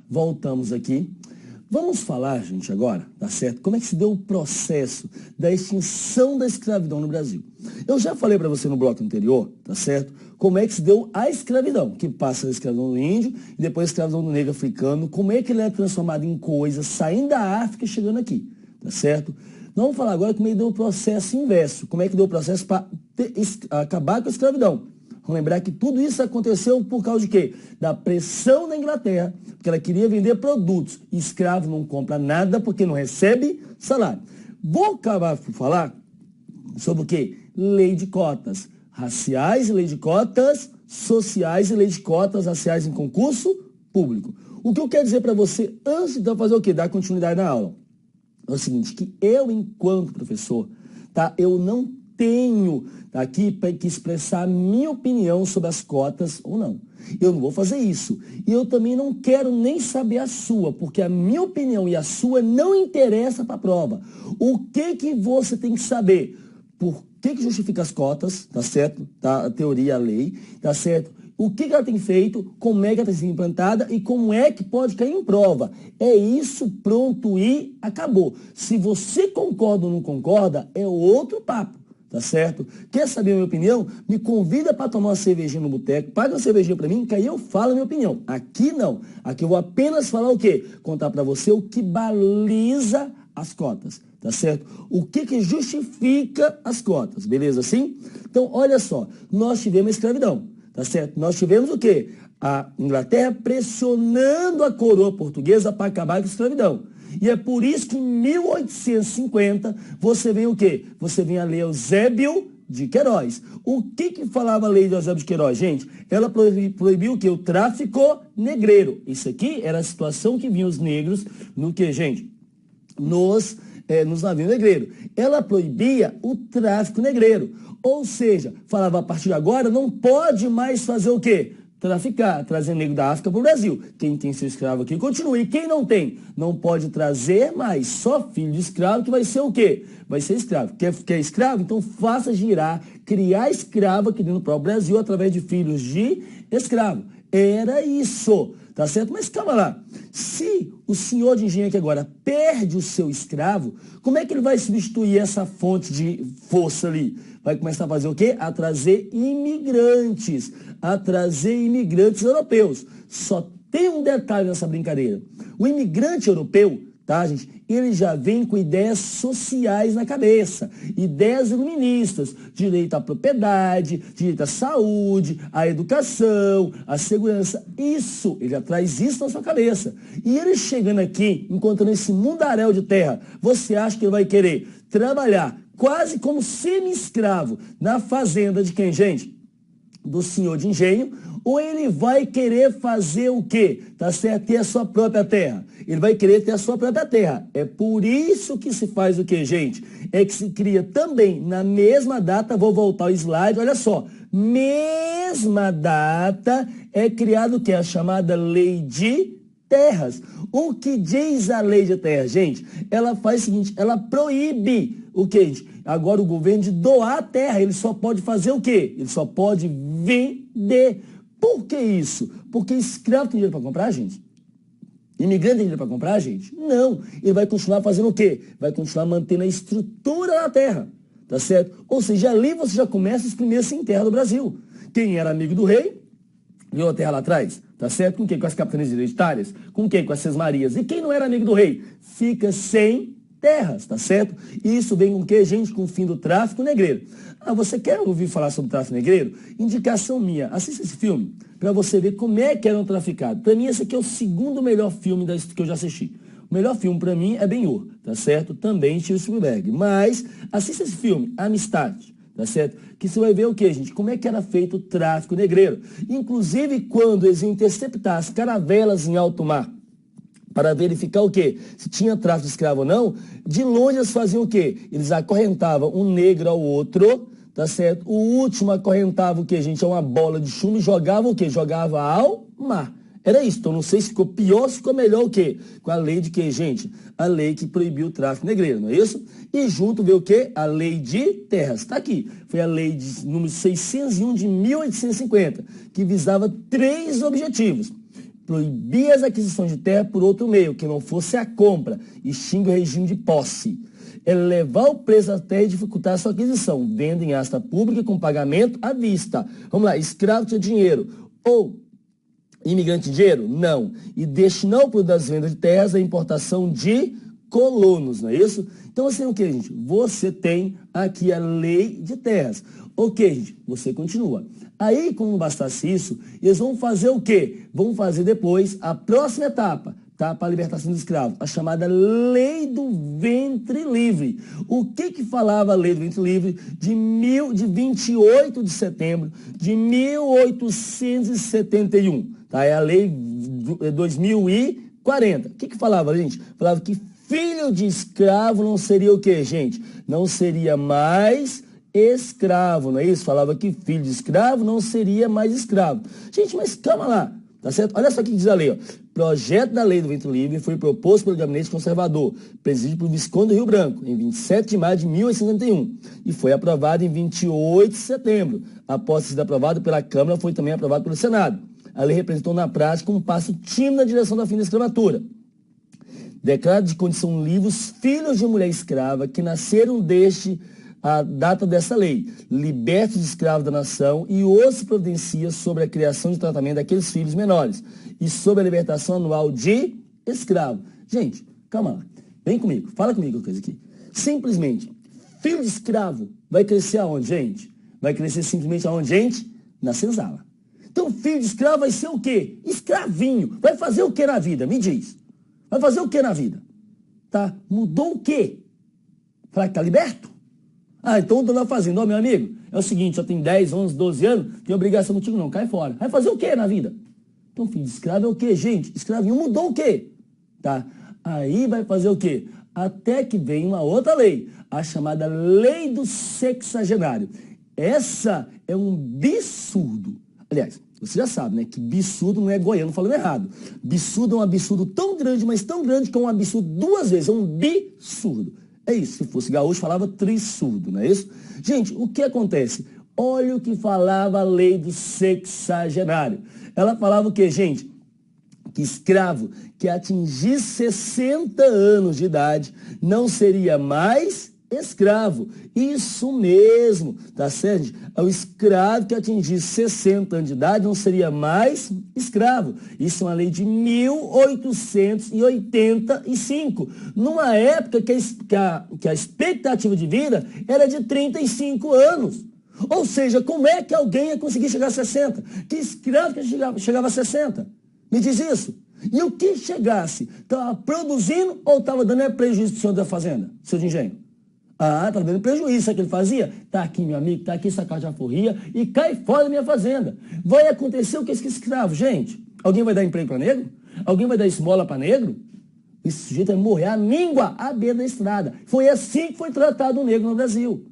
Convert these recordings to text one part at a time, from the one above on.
voltamos aqui. Vamos falar, gente, agora, tá certo? Como é que se deu o processo da extinção da escravidão no Brasil? Eu já falei para você no bloco anterior, tá certo? Como é que se deu a escravidão, que passa da escravidão do índio e depois a escravidão do negro africano, como é que ele é transformado em coisa, saindo da África e chegando aqui, tá certo? Vamos falar agora como é que deu o processo inverso, como é que deu o processo para acabar com a escravidão. Vamos lembrar que tudo isso aconteceu por causa de quê? Da pressão da Inglaterra, porque ela queria vender produtos. E escravo não compra nada porque não recebe salário. Vou acabar por falar sobre o quê? Lei de cotas raciais, lei de cotas sociais e lei de cotas raciais em concurso público. O que eu quero dizer para você antes de fazer o quê? Dar continuidade na aula. É o seguinte, que eu, enquanto professor, tá? Eu não tenho aqui para expressar a minha opinião sobre as cotas ou não. Eu não vou fazer isso. E eu também não quero nem saber a sua, porque a minha opinião e a sua não interessa para a prova. O que você tem que saber? Por que justifica as cotas, tá certo? Tá, a teoria, a lei, tá certo? O que ela tem feito, como é que ela tem sido implantada e como é que pode cair em prova. É isso, pronto e acabou. Se você concorda ou não concorda, é outro papo. Tá certo? Quer saber a minha opinião? Me convida para tomar uma cervejinha no boteco, paga uma cervejinha para mim, que aí eu falo a minha opinião. Aqui não. Aqui eu vou apenas falar o quê? Contar para você o que baliza as cotas, tá certo? O que justifica as cotas, beleza assim? Então, olha só, nós tivemos a escravidão, tá certo? Nós tivemos o quê? A Inglaterra pressionando a coroa portuguesa para acabar com a escravidão. E é por isso que em 1850 você vem o quê? Você vem a Lei Eusébio de Queiroz. O que falava a Lei de Eusébio de Queiroz, gente? Ela proibiu o quê? O tráfico negreiro. Isso aqui era a situação que vinham os negros no que, gente? Nos navios negreiros. Ela proibia o tráfico negreiro. Ou seja, falava a partir de agora não pode mais fazer o quê? Traficar, trazer negro da África para o Brasil. Quem tem seu escravo aqui, continue. Quem não tem, não pode trazer mais. Só filho de escravo que vai ser o quê? Vai ser escravo. Quer escravo? Então faça girar, criar escravo aqui dentro do próprio Brasil através de filhos de escravo. Era isso, tá certo? Mas calma lá. Se o senhor de engenho aqui agora perde o seu escravo, como é que ele vai substituir essa fonte de força ali? Vai começar a fazer o quê? A trazer imigrantes europeus. Só tem um detalhe nessa brincadeira. O imigrante europeu, tá, gente? Ele já vem com ideias sociais na cabeça, ideias iluministas, direito à propriedade, direito à saúde, à educação, à segurança. Isso, ele já traz isso na sua cabeça. E ele chegando aqui, encontrando esse mundaréu de terra, você acha que ele vai querer trabalhar quase como semi-escravo na fazenda de quem, gente? Do senhor de engenho, ou ele vai querer fazer o quê? Tá certo? Ter a sua própria terra. Ele vai querer ter a sua própria terra. É por isso que se faz o quê, gente? É que se cria também, na mesma data, vou voltar ao slide, olha só, mesma data é criado o quê? A chamada Lei de Terras. O que diz a Lei de Terras, gente? Ela faz o seguinte, ela proíbe o quê, gente? Agora o governo de doar a terra, ele só pode fazer o quê? Ele só pode vender. Por que isso? Porque escravo tem dinheiro para comprar, gente? Imigrante tem dinheiro para comprar, gente? Não. Ele vai continuar fazendo o quê? Vai continuar mantendo a estrutura da terra, tá certo? Ou seja, ali você já começa os primeiros sem terra do Brasil. Quem era amigo do rei, ganhou a terra lá atrás, tá certo? Com quem? Com as capitanias hereditárias? Com quem? Com as Sesmarias. E quem não era amigo do rei? Fica sem terras, tá certo? E isso vem com o que, gente? Com o fim do tráfico negreiro. Ah, você quer ouvir falar sobre tráfico negreiro? Indicação minha, assista esse filme para você ver como é que eram traficados. Para mim, esse aqui é o segundo melhor filme que eu já assisti. O melhor filme para mim é Ben-Hur, tá certo? Também Steven Spielberg. Mas assista esse filme, Amistade, tá certo? Que você vai ver o que, gente? Como é que era feito o tráfico negreiro. Inclusive, quando eles iam interceptar as caravelas em alto mar, para verificar o quê? Se tinha tráfico de escravo ou não, de longe eles faziam o quê? Eles acorrentavam um negro ao outro, tá certo? O último acorrentava o quê, gente? É uma bola de chumbo e jogava o quê? Jogava ao mar. Era isso. Então, não sei se ficou pior, se ficou melhor o quê? Com a lei de quê, gente? A lei que proibiu o tráfico negreiro, não é isso? E junto veio o quê? A lei de terras. Está aqui. Foi a lei número 601 de 1850, que visava 3 objetivos. proibia as aquisições de terra por outro meio, que não fosse a compra, extingue o regime de posse. Elevar o preço da terra e dificultar a sua aquisição, venda em asta pública com pagamento à vista. Vamos lá, escravo tinha dinheiro. Ou imigrante dinheiro? Não. E destinar o produto das vendas de terras à importação de colonos, não é isso? Então, assim, o que, gente? Você tem aqui a lei de terras. Ok, gente, você continua. Aí, como não bastasse isso, eles vão fazer o quê? Vão fazer depois a próxima etapa, tá? Para a libertação dos escravos, a chamada Lei do Ventre Livre. O que falava a Lei do Ventre Livre de 28 de setembro de 1871? Tá? É a Lei 2040. O que falava, gente? Falava que filho de escravo não seria o quê, gente? Não seria mais escravo, não é isso? Falava que filho de escravo não seria mais escravo. Gente, mas calma lá, tá certo? Olha só o que diz a lei, ó. Projeto da Lei do Ventre Livre foi proposto pelo Gabinete Conservador, presidido pelo Visconde do Rio Branco, em 27 de maio de 1851, e foi aprovado em 28 de setembro. Após ser aprovado pela Câmara, foi também aprovado pelo Senado. A lei representou na prática um passo tímido na direção da fim da escravatura. Declara de condição livre os filhos de mulher escrava que nasceram desde a data dessa lei, liberta os escravos da nação e os providencia sobre a criação e tratamento daqueles filhos menores e sobre a libertação anual de escravo. Gente, calma lá, vem comigo, fala comigo uma coisa aqui. Simplesmente, filho de escravo vai crescer aonde, gente? Vai crescer simplesmente aonde, gente? Na senzala. Então, filho de escravo vai ser o quê? Escravinho. Vai fazer o quê na vida? Me diz. Vai fazer o quê na vida? Tá? Mudou o quê? Falar que tá liberto? Ah, então o dono da fazenda, ó, meu amigo, é o seguinte, já tem 10, 11, 12 anos, tem obrigação contigo não, cai fora. Vai fazer o quê na vida? Então, filho de escravo é o quê, gente? Escravinho mudou o quê? Tá? Aí vai fazer o quê? Até que vem uma outra lei, a chamada Lei do Sexagenário. Essa é um absurdo. Aliás, você já sabe, né, que absurdo não é goiano falando errado. Absurdo é um absurdo tão grande, mas tão grande que é um absurdo duas vezes, é um absurdo. É isso, se fosse gaúcho, falava trissurdo, não é isso? Gente, o que acontece? Olha o que falava a Lei do Sexagenário. Ela falava o quê, gente? Que escravo que atingisse 60 anos de idade não seria mais escravo. Isso mesmo, tá certo? O escravo que atingisse 60 anos de idade não seria mais escravo. Isso é uma lei de 1885, numa época que a expectativa de vida era de 35 anos. Ou seja, como é que alguém ia conseguir chegar a 60? Que escravo que chegava a 60? Me diz isso. E o que chegasse? Estava produzindo ou estava dando prejuízo para o senhor da fazenda, seu de engenho? Ah, tá dando prejuízo, sabe o que ele fazia? Tá aqui, meu amigo, tá aqui essa alforria e cai fora da minha fazenda. Vai acontecer o que é esse escravo, gente? Alguém vai dar emprego para negro? Alguém vai dar esmola para negro? Esse sujeito vai morrer à míngua à beira da estrada. Foi assim que foi tratado o negro no Brasil.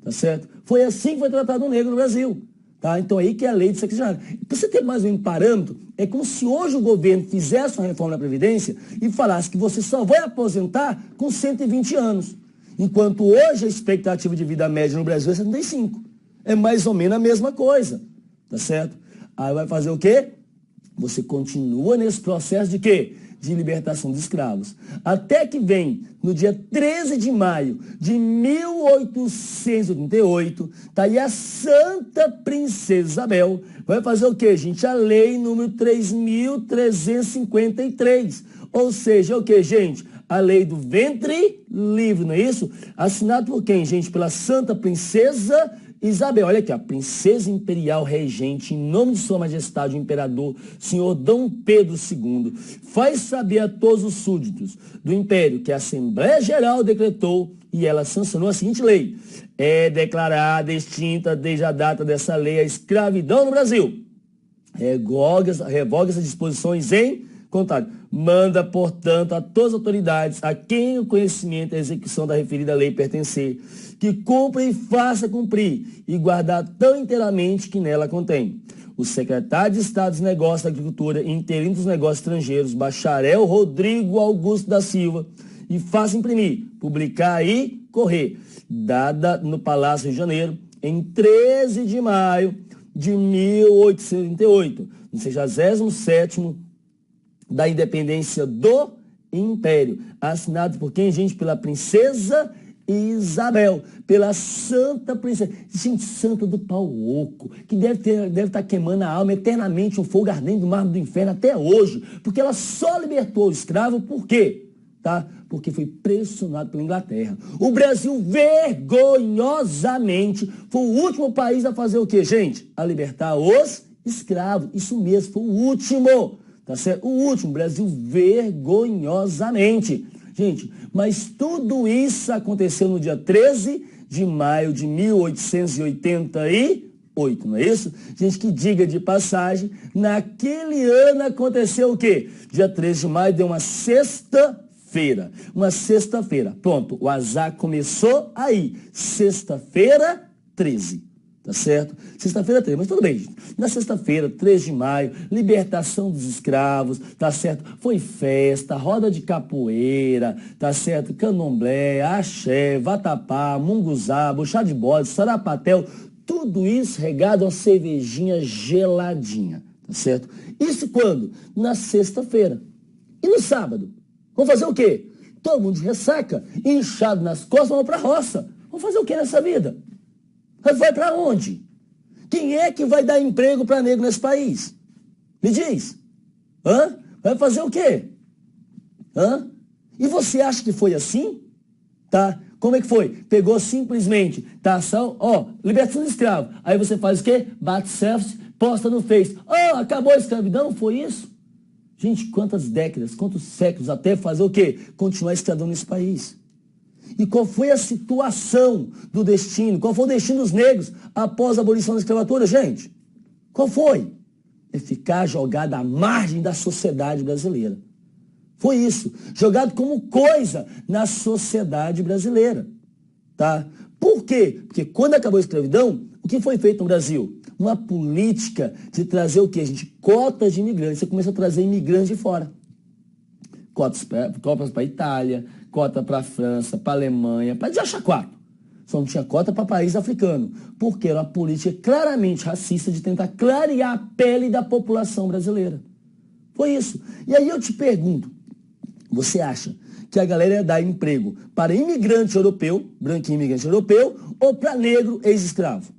Tá certo? Foi assim que foi tratado o negro no Brasil. Tá? Então aí que é a lei de sexagenário. Para você ter mais ou menos parâmetro, é como se hoje o governo fizesse uma reforma da Previdência e falasse que você só vai aposentar com 120 anos. Enquanto hoje a expectativa de vida média no Brasil é 75. É mais ou menos a mesma coisa. Tá certo? Aí vai fazer o quê? Você continua nesse processo de quê? De libertação de escravos. Até que vem, no dia 13 de maio de 1888, tá aí a Santa Princesa Isabel, vai fazer o quê, gente? A lei número 3.353. Ou seja, o quê, gente? A lei do ventre livre, não é isso? Assinado por quem, gente? Pela Santa Princesa Isabel. Olha aqui, a princesa imperial regente, em nome de sua majestade, o imperador, senhor Dom Pedro II, faz saber a todos os súditos do império que a Assembleia Geral decretou e ela sancionou a seguinte lei. É declarada extinta desde a data dessa lei a escravidão no Brasil. Revoga essas disposições em contrário. Manda, portanto, a todas as autoridades a quem o conhecimento e a execução da referida lei pertencer, que cumpra e faça cumprir e guardar tão inteiramente que nela contém. O secretário de Estado dos Negócios da Agricultura e interino dos Negócios Estrangeiros, bacharel Rodrigo Augusto da Silva, e faça imprimir, publicar e correr, dada no Palácio Rio de Janeiro, em 13 de maio de 1838, no 67º da independência do Império. Assinado por quem, gente? Pela princesa Isabel, pela santa princesa. Gente, santa do pau oco, que deve estar queimando a alma eternamente, um fogo ardente do mar do inferno até hoje, porque ela só libertou o escravo, por quê? Tá? Porque foi pressionado pela Inglaterra. O Brasil, vergonhosamente, foi o último país a fazer o quê, gente? A libertar os escravos. Isso mesmo, foi o último. Tá certo? O último, Brasil, vergonhosamente. Gente, mas tudo isso aconteceu no dia 13 de maio de 1888, não é isso? Gente, que diga de passagem, naquele ano aconteceu o quê? Dia 13 de maio deu uma sexta-feira. Uma sexta-feira. Pronto, o azar começou aí. Sexta-feira, 13. Tá certo? Sexta-feira 13, mas tudo bem, gente. Na sexta-feira, 3 de maio, libertação dos escravos, tá certo? Foi festa, roda de capoeira, tá certo? Candomblé, axé, vatapá, munguzá, buchá de bode, sarapatel, tudo isso regado a uma cervejinha geladinha, tá certo? Isso quando? Na sexta-feira. E no sábado? Vamos fazer o quê? Todo mundo de ressaca, inchado nas costas, vamos pra roça. Vamos fazer o quê nessa vida? Vai para onde? Quem é que vai dar emprego para negro nesse país? Me diz. Hã? Vai fazer o quê? Hã? E você acha que foi assim? Tá? Como é que foi? Pegou simplesmente, tá? Ó, libertação do escravo. Aí você faz o quê? Bate selfie, posta no Face. Ó, acabou a escravidão? Foi isso? Gente, quantas décadas, quantos séculos até fazer o quê? Continuar escravizando nesse país. E qual foi a situação do destino? Qual foi o destino dos negros após a abolição da escravatura, gente? Qual foi? É ficar jogado à margem da sociedade brasileira. Foi isso. Jogado como coisa na sociedade brasileira. Tá? Por quê? Porque quando acabou a escravidão, o que foi feito no Brasil? Uma política de trazer o quê, gente? Cotas de imigrantes. Você começa a trazer imigrantes de fora. Cotas para a Itália, cota para a França, para a Alemanha, para achar quatro. Só não tinha cota para país africano, porque era uma política claramente racista de tentar clarear a pele da população brasileira. Foi isso. E aí eu te pergunto, você acha que a galera ia dar emprego para imigrante europeu, branquinho imigrante europeu, ou para negro ex-escravo?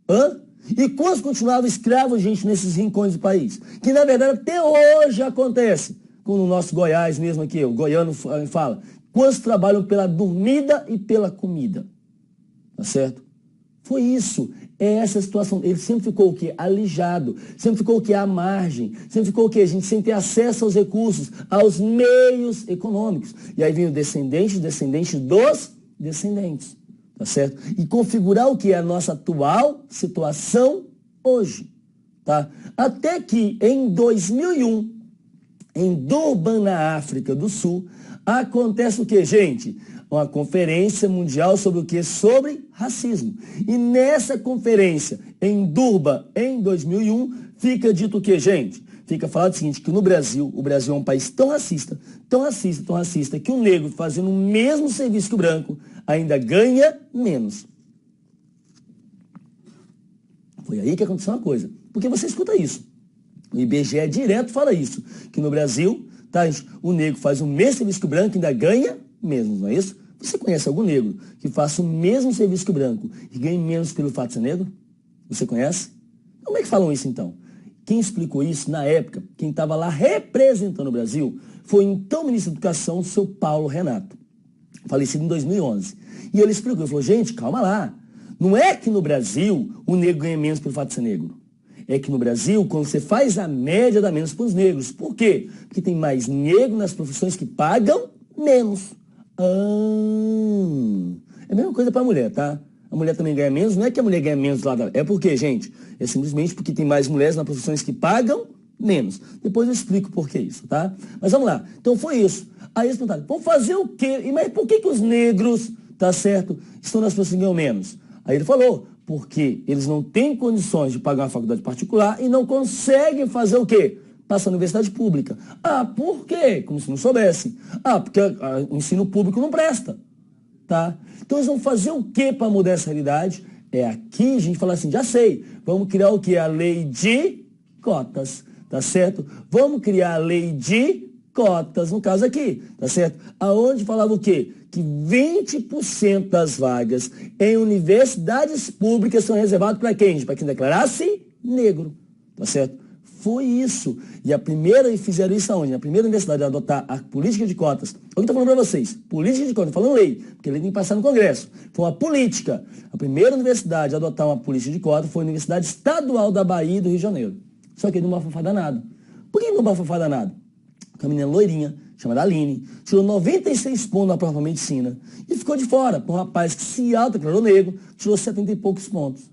Hã? E quantos continuavam escravos, gente, nesses rincões do país? Que na verdade até hoje acontece. Como no nosso Goiás mesmo aqui, o goiano fala, quantos trabalham pela dormida e pela comida? Tá certo? Foi isso. É essa a situação. Ele sempre ficou o quê? Alijado. Sempre ficou o quê? À margem. Sempre ficou o quê? A gente sem ter acesso aos recursos, aos meios econômicos. E aí vem o descendente dos descendentes. Tá certo? E configurar o que é a nossa atual situação hoje. Tá? Até que em 2001, em Durban, na África do Sul, acontece o que, gente? Uma conferência mundial sobre o que? Sobre racismo. E nessa conferência, em Durban, em 2001, fica dito o que, gente? Fica falado o seguinte, que no Brasil, o Brasil é um país tão racista, que o negro fazendo o mesmo serviço que o branco ainda ganha menos. Foi aí que aconteceu uma coisa. Porque você escuta isso. O IBGE direto fala isso, que no Brasil, tá, o negro faz o mesmo serviço que o branco e ainda ganha menos, não é isso? Você conhece algum negro que faça o mesmo serviço que o branco e ganhe menos pelo fato de ser negro? Você conhece? Como é que falam isso então? Quem explicou isso na época, quem estava lá representando o Brasil, foi o então ministro da Educação, o seu Paulo Renato, falecido em 2011. E ele explicou, ele falou, gente, calma lá, não é que no Brasil o negro ganha menos pelo fato de ser negro. É que no Brasil, quando você faz a média, dá menos para os negros. Por quê? Porque tem mais negro nas profissões que pagam menos. É a mesma coisa para a mulher, tá? A mulher também ganha menos. Não é que a mulher ganha menos lá da... É por quê, gente? É simplesmente porque tem mais mulheres nas profissões que pagam menos. Depois eu explico por que isso, tá? Mas vamos lá. Então foi isso. Aí eles perguntaram, vamos fazer o quê? Mas por que os negros, tá certo, estão nas profissões que ganham menos? Aí ele falou... Porque eles não têm condições de pagar uma faculdade particular e não conseguem fazer o quê? Passar na universidade pública. Ah, por quê? Como se não soubessem. Ah, porque o ensino público não presta. Tá? Então eles vão fazer o quê para mudar essa realidade? É aqui a gente fala assim, já sei, vamos criar o quê? A lei de cotas. tá certo? Vamos criar a lei de cotas, no caso aqui, tá certo? Aonde falava o quê? Que 20% das vagas em universidades públicas são reservadas para quem, gente? Para quem declarasse negro, tá certo? Foi isso. E fizeram isso aonde? A primeira universidade a adotar a política de cotas. Eu estou falando para vocês, política de cotas, estou falando lei, porque a lei tem que passar no Congresso. Foi uma política. A primeira universidade a adotar uma política de cotas foi a Universidade Estadual da Bahia e do Rio de Janeiro. Só que ele não bafafá danado. Por que não bafafá danado? Uma menina loirinha, chamada Aline, tirou 96 pontos na prova de medicina e ficou de fora, para um rapaz que se autodeclarou negro, tirou 70 e poucos pontos.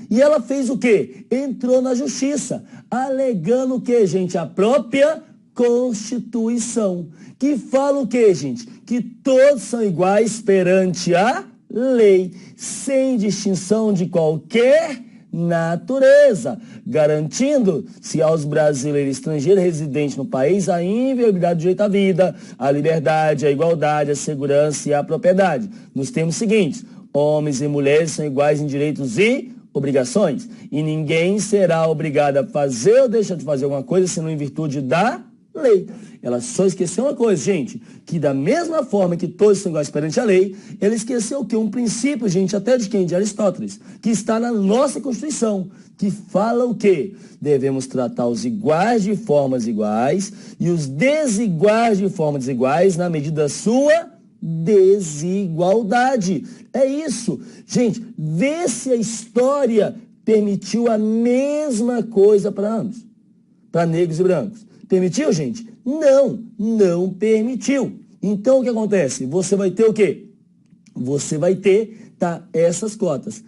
E ela fez o quê? Entrou na justiça, alegando o quê, gente? A própria Constituição, que fala o quê, gente? Que todos são iguais perante a lei, sem distinção de qualquer natureza, garantindo-se aos brasileiros estrangeiros residentes no país a inviolabilidade do direito à vida, à liberdade, à igualdade, à segurança e à propriedade. Nos termos seguintes, homens e mulheres são iguais em direitos e obrigações, e ninguém será obrigado a fazer ou deixar de fazer alguma coisa senão em virtude da lei. Ela só esqueceu uma coisa, gente, que da mesma forma que todos são iguais perante a lei, ela esqueceu o quê? Um princípio, gente, até de quem? De Aristóteles, que está na nossa Constituição, que fala o quê? Devemos tratar os iguais de formas iguais e os desiguais de formas desiguais na medida da sua desigualdade. É isso. Gente, vê se a história permitiu a mesma coisa para ambos, para negros e brancos. Permitiu, gente? Não permitiu. Então, o que acontece? Você vai ter o quê? Você vai ter, tá, essas cotas.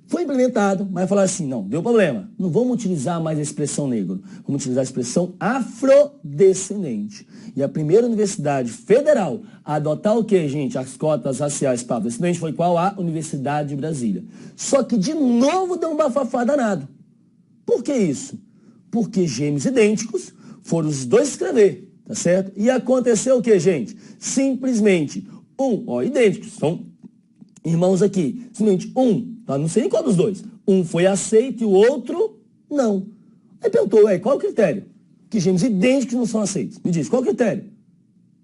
Foi implementado, mas vai falar assim, não, deu problema. Não vamos utilizar mais a expressão negro, vamos utilizar a expressão afrodescendente. E a primeira universidade federal a adotar o quê, gente? As cotas raciais para afrodescendente foi qual? A Universidade de Brasília. Só que, de novo, deu um bafafá danado. Por que isso? Porque gêmeos idênticos foram os dois escrever, tá certo? E aconteceu o que, gente? Simplesmente, idênticos, são irmãos aqui. Simplesmente tá? Não sei nem qual dos dois. Um foi aceito e o outro não. Aí perguntou, qual é o critério? Que gêmeos idênticos não são aceitos. Me diz, qual é o critério?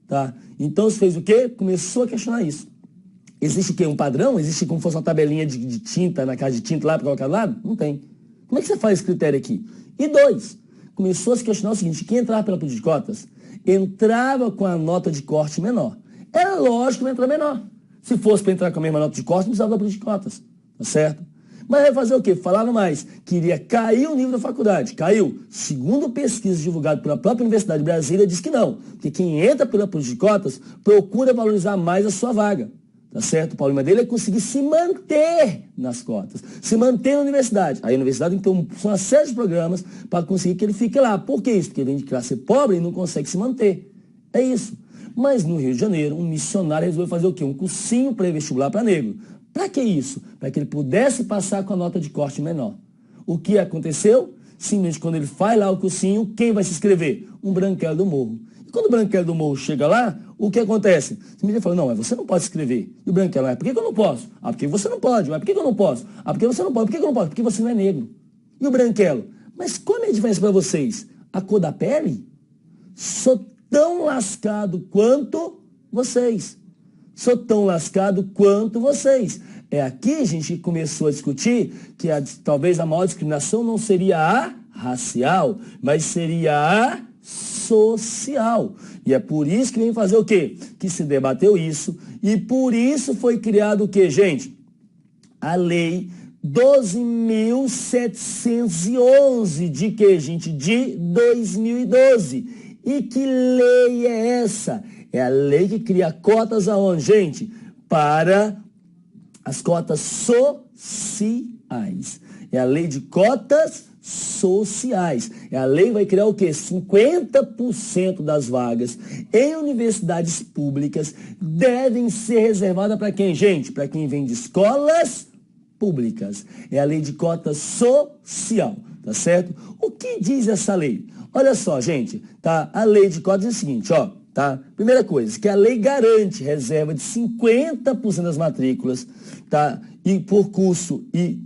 Tá? Então, você fez o quê? Começou a questionar isso. Existe o quê? Um padrão? Existe como se fosse uma tabelinha de tinta, na casa de tinta lá para colocar do lado? Não tem. Como é que você faz esse critério aqui? E dois, começou a se questionar o seguinte, quem entrava pela política de cotas entrava com a nota de corte menor. Era lógico que ia entrar menor. Se fosse para entrar com a mesma nota de corte, não precisava da política de cotas. Tá certo? Mas vai fazer o quê? Falava mais. Queria cair o nível da faculdade. Caiu. Segundo pesquisa divulgada pela própria Universidade de Brasília, diz que não. Porque quem entra pela política de cotas procura valorizar mais a sua vaga. Tá certo? O problema dele é conseguir se manter nas cotas. Se manter na universidade. Aí a universidade tem uma série de programas para conseguir que ele fique lá. Por que isso? Porque ele vem de classe pobre e não consegue se manter. É isso. Mas no Rio de Janeiro, um missionário resolveu fazer o quê? Um cursinho pré-vestibular para negro. Para que isso? Para que ele pudesse passar com a nota de corte menor. O que aconteceu? Simplesmente quando ele faz lá o cursinho, quem vai se inscrever? Um branquelo do morro. E quando o branquelo do morro chega lá, o que acontece? Simplesmente fala, não, mas você não pode se inscrever. E o branquelo, por que eu não posso? Ah, porque você não pode. Mas por que eu não posso? Ah, porque você não pode. Por que eu não posso? Porque você não é negro. E o branquelo? Mas qual é a diferença para vocês? A cor da pele? Sou tão lascado quanto vocês. Sou tão lascado quanto vocês. É aqui, gente, que começou a discutir que talvez a maior discriminação não seria a racial, mas seria a social. E é por isso que vem fazer o quê? Que se debateu isso. E por isso foi criado o quê, gente? A Lei 12.711 de quê, gente? De 2012. E que lei é essa? É a lei que cria cotas aonde, gente? Para as cotas sociais. É a lei de cotas sociais. É a lei que vai criar o quê? 50% das vagas em universidades públicas devem ser reservadas para quem, gente? Para quem vem de escolas públicas. É a lei de cotas social, tá certo? O que diz essa lei? Olha só, gente, tá? A lei de cotas é o seguinte, ó. Tá? Primeira coisa, que a lei garante reserva de 50% das matrículas, tá? e por curso e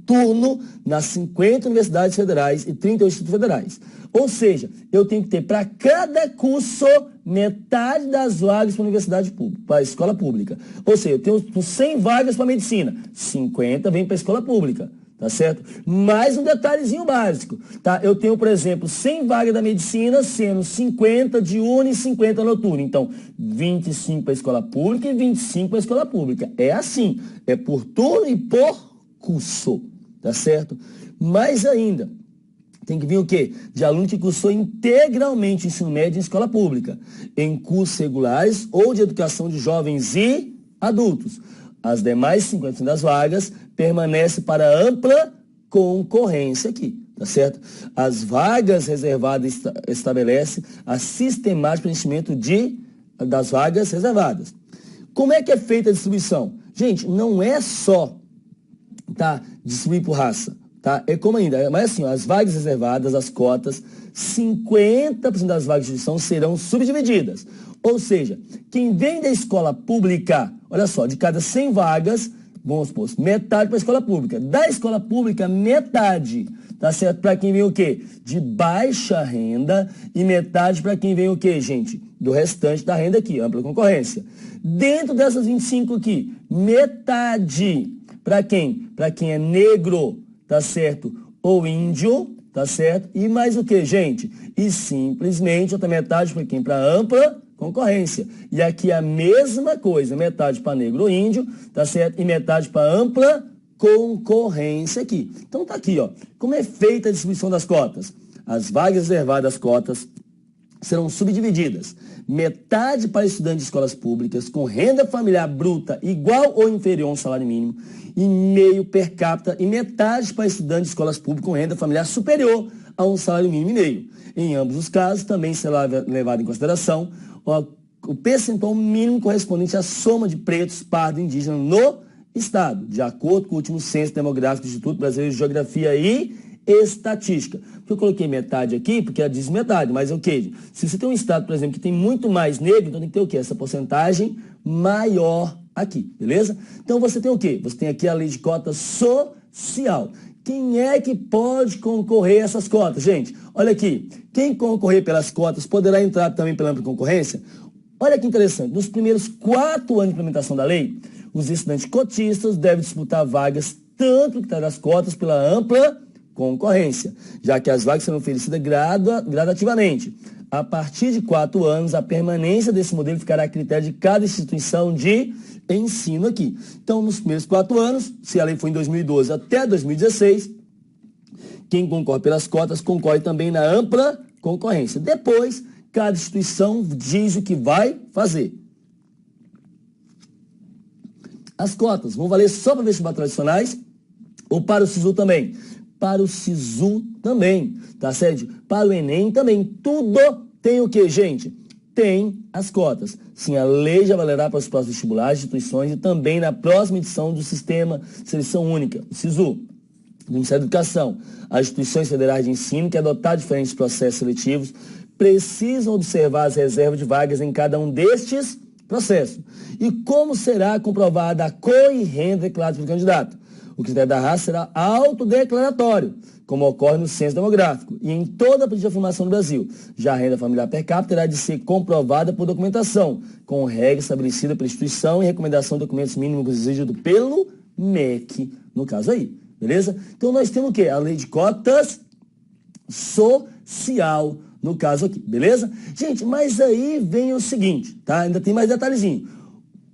turno nas 50 universidades federais e 38 institutos federais. Ou seja, eu tenho que ter para cada curso metade das vagas para a universidade pública, para a escola pública. Ou seja, eu tenho 100 vagas para medicina, 50 vem para a escola pública. Tá certo? Mais um detalhezinho básico, tá? Eu tenho, por exemplo, 100 vagas da medicina, sendo 50 diurno e 50 noturno. Então, 25 para a escola pública e 25 para a escola pública. É assim, é por turno e por curso, tá certo? Mais ainda, tem que vir o quê? De aluno que cursou integralmente o ensino médio em escola pública, em cursos regulares ou de educação de jovens e adultos. As demais 50% das vagas permanecem para ampla concorrência aqui, tá certo? As vagas reservadas estabelece a sistemática preenchimento das vagas reservadas. Como é que é feita a distribuição? Gente, não é só, tá, distribuir por raça, tá? É como ainda, mas assim, as vagas reservadas, as cotas, 50% das vagas de distribuição serão subdivididas. Ou seja, quem vem da escola pública, olha só, de cada 100 vagas, vamos supor, metade para a escola pública. Da escola pública, metade, tá certo? Para quem vem o quê? De baixa renda e metade para quem vem o quê, gente? Do restante da renda aqui, ampla concorrência. Dentro dessas 25 aqui, metade para quem? Para quem é negro, tá certo? Ou índio, tá certo? E mais o que, gente? E simplesmente outra metade para quem? Para ampla concorrência. E aqui a mesma coisa, metade para negro ou índio, tá certo? E metade para ampla concorrência aqui. Então tá aqui, ó. Como é feita a distribuição das cotas? As vagas reservadas às cotas serão subdivididas. Metade para estudantes de escolas públicas com renda familiar bruta igual ou inferior a um salário mínimo e meio per capita e metade para estudantes de escolas públicas com renda familiar superior a um salário mínimo e meio. Em ambos os casos, também será levado em consideração o percentual mínimo correspondente à soma de pretos, pardos e indígenas no Estado, de acordo com o último censo demográfico do Instituto Brasileiro de Geografia e Estatística. Porque eu coloquei metade aqui, porque ela diz metade, mas é o quê? Se você tem um estado, por exemplo, que tem muito mais negro, então tem que ter o quê? Essa porcentagem maior aqui, beleza? Então você tem o quê? Você tem aqui a lei de cota social. Quem é que pode concorrer a essas cotas, gente? Olha aqui, quem concorrer pelas cotas poderá entrar também pela ampla concorrência? Olha que interessante, nos primeiros 4 anos de implementação da lei, os estudantes cotistas devem disputar vagas tanto que das cotas pela ampla concorrência, já que as vagas serão oferecidas gradativamente. A partir de 4 anos, a permanência desse modelo ficará a critério de cada instituição de ensino aqui. Então, nos primeiros 4 anos, se a lei foi em 2012 até 2016, quem concorre pelas cotas concorre também na ampla concorrência. Depois, cada instituição diz o que vai fazer. As cotas vão valer só para vestibulares tradicionais ou para o SISU também? Para o SISU também, tá certo? Para o Enem também. Tudo tem o que, gente? Tem as cotas. Sim, a lei já valerá para os próximos vestibulares, instituições e também na próxima edição do Sistema de Seleção Única, o SISU, do Ministério da Educação. As instituições federais de ensino que adotar diferentes processos seletivos precisam observar as reservas de vagas em cada um destes processos. E como será comprovada a cor e renda declarada pelo candidato? O critério da raça será autodeclaratório, como ocorre no censo demográfico e em toda a política de afirmação no Brasil. Já a renda familiar per capita terá de ser comprovada por documentação, com regra estabelecida pela instituição e recomendação de documentos mínimos exigidos pelo MEC, no caso aí, beleza? Então nós temos o quê? A lei de cotas social, no caso aqui, beleza? Gente, mas aí vem o seguinte, tá? Ainda tem mais detalhezinho.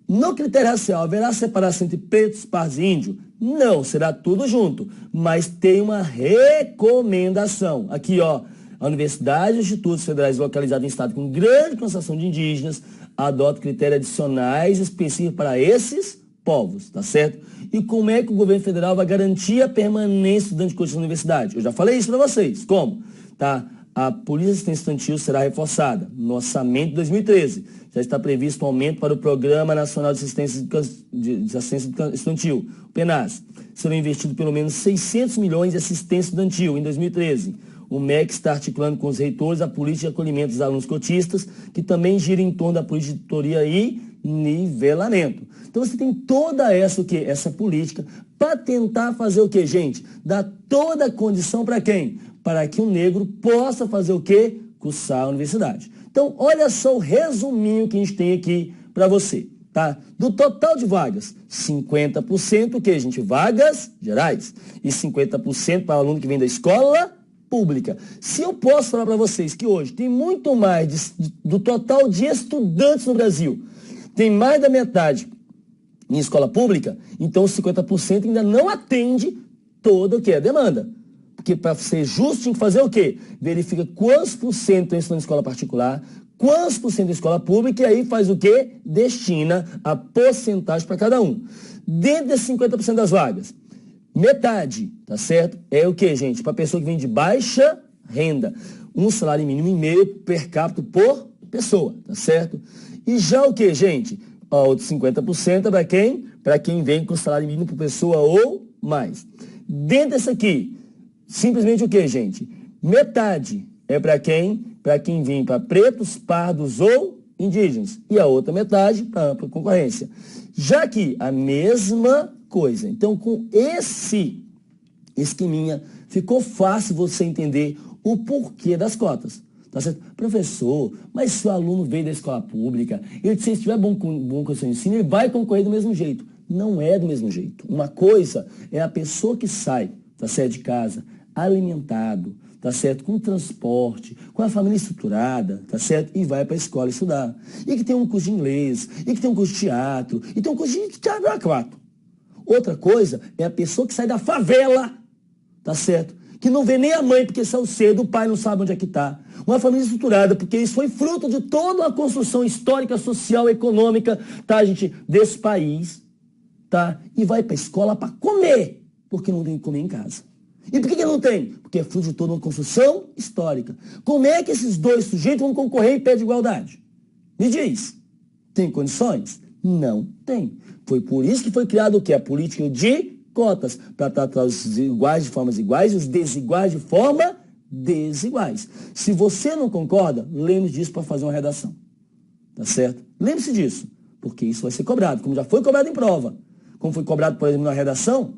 No critério racial, haverá separação entre pretos, pardos e índios? Não, será tudo junto, mas tem uma recomendação. Aqui, ó, a universidade e institutos federais localizados em estado com grande concentração de indígenas adotam critérios adicionais específicos para esses povos, tá certo? E como é que o governo federal vai garantir a permanência do estudante de curso na universidade? Eu já falei isso para vocês. Como? Tá? A polícia de assistência estudantil será reforçada. No orçamento de 2013, já está previsto um aumento para o Programa Nacional de Assistência Estudantil, o PNAS. Serão investidos pelo menos 600 milhões de assistência estudantil em 2013. O MEC está articulando com os reitores a política de acolhimento dos alunos cotistas, que também gira em torno da política de tutoria e nivelamento. Então você tem toda essa, essa política para tentar fazer o quê, gente? Dar toda a condição para quem? Para que o negro possa fazer o quê? Cursar a universidade. Então, olha só o resuminho que a gente tem aqui para você, tá? Do total de vagas, 50% o quê, gente? Vagas gerais. E 50% para o aluno que vem da escola pública. Se eu posso falar para vocês que hoje tem muito mais do total de estudantes no Brasil, tem mais da metade em escola pública, então os 50% ainda não atende toda o que é a demanda. Porque para ser justo, tem que fazer o quê? Verifica quantos por cento estão estudando em escola particular, quantos por cento em escola pública, e aí faz o quê? Destina a porcentagem para cada um. Dentro desses 50% das vagas, metade, tá certo? É o quê, gente? Para pessoa que vem de baixa renda. Um salário mínimo e meio per capita por pessoa, tá certo? E já o quê, gente? Outros 50% é para quem? Para quem vem com salário mínimo por pessoa ou mais. Dentro dessa aqui, simplesmente o quê, gente? Metade é para quem? Para quem vem para pretos, pardos ou indígenas. E a outra metade para ampla concorrência. Já que a mesma coisa. Então, com esse esqueminha, ficou fácil você entender o porquê das cotas. Tá certo? Professor, mas se o aluno veio da escola pública, ele, se estiver bom com o seu ensino, ele vai concorrer do mesmo jeito. Não é do mesmo jeito. Uma coisa é a pessoa que sai, tá certo, de casa, alimentado, tá certo, com transporte, com a família estruturada, tá certo, e vai para a escola estudar. E que tem um curso de inglês, e que tem um curso de teatro, e tem um curso de teatro a quatro. Outra coisa é a pessoa que sai da favela, tá certo? Que não vê nem a mãe porque saiu cedo, o pai não sabe onde é que está. Uma família estruturada, porque isso foi fruto de toda uma construção histórica, social, econômica, tá, gente, desse país, tá? E vai para a escola para comer, porque não tem que comer em casa. E por que não tem? Porque é fruto de toda uma construção histórica. Como é que esses dois sujeitos vão concorrer em pé de igualdade? Me diz, tem condições? Não tem. Foi por isso que foi criado o quê? A política de cotas, para tratar os iguais de formas iguais e os desiguais de forma desiguais. Se você não concorda, lembre disso para fazer uma redação. Tá certo? Lembre-se disso, porque isso vai ser cobrado, como já foi cobrado em prova. Como foi cobrado, por exemplo, na redação,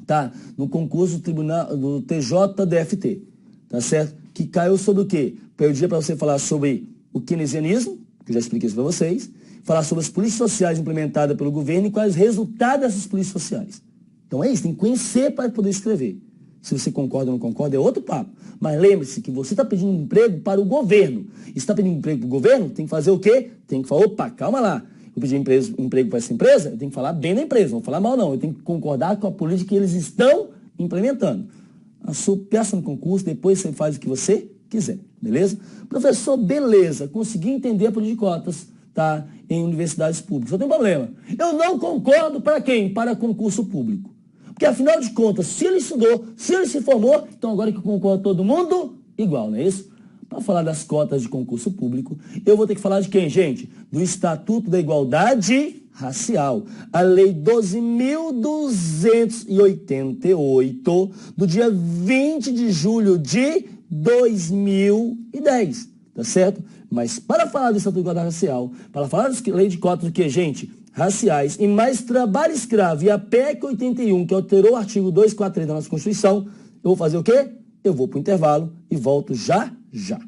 tá? No concurso do tribunal do TJDFT, tá certo? Que caiu sobre o quê? Perdi para você falar sobre o keynesianismo, que eu já expliquei isso para vocês, falar sobre as políticas sociais implementadas pelo governo e quais os resultados dessas políticas sociais. Então é isso, tem que conhecer para poder escrever. Se você concorda ou não concorda, é outro papo. Mas lembre-se que você está pedindo emprego para o governo. E se está pedindo emprego para o governo, tem que fazer o quê? Tem que falar, opa, calma lá. Eu pedi emprego para essa empresa, eu tenho que falar bem da empresa, não vou falar mal não. Eu tenho que concordar com a política que eles estão implementando. A sua peça no concurso, depois você faz o que você quiser, beleza? Professor, beleza, consegui entender a política de cotas, tá? Em universidades públicas. Só tem um problema. Eu não concordo para quem? Para concurso público. Porque, afinal de contas, se ele estudou, se ele se formou, então agora que concorda todo mundo, igual, não é isso? Para falar das cotas de concurso público, eu vou ter que falar de quem, gente? Do Estatuto da Igualdade Racial. A Lei 12.288, do dia 20 de julho de 2010, tá certo? Mas para falar do Estatuto da Igualdade Racial, para falar da lei de cotas do que, gente? Raciais e mais trabalho escravo e a PEC 81, que alterou o artigo 243 da nossa Constituição, eu vou fazer o quê? Eu vou para o intervalo e volto já, já.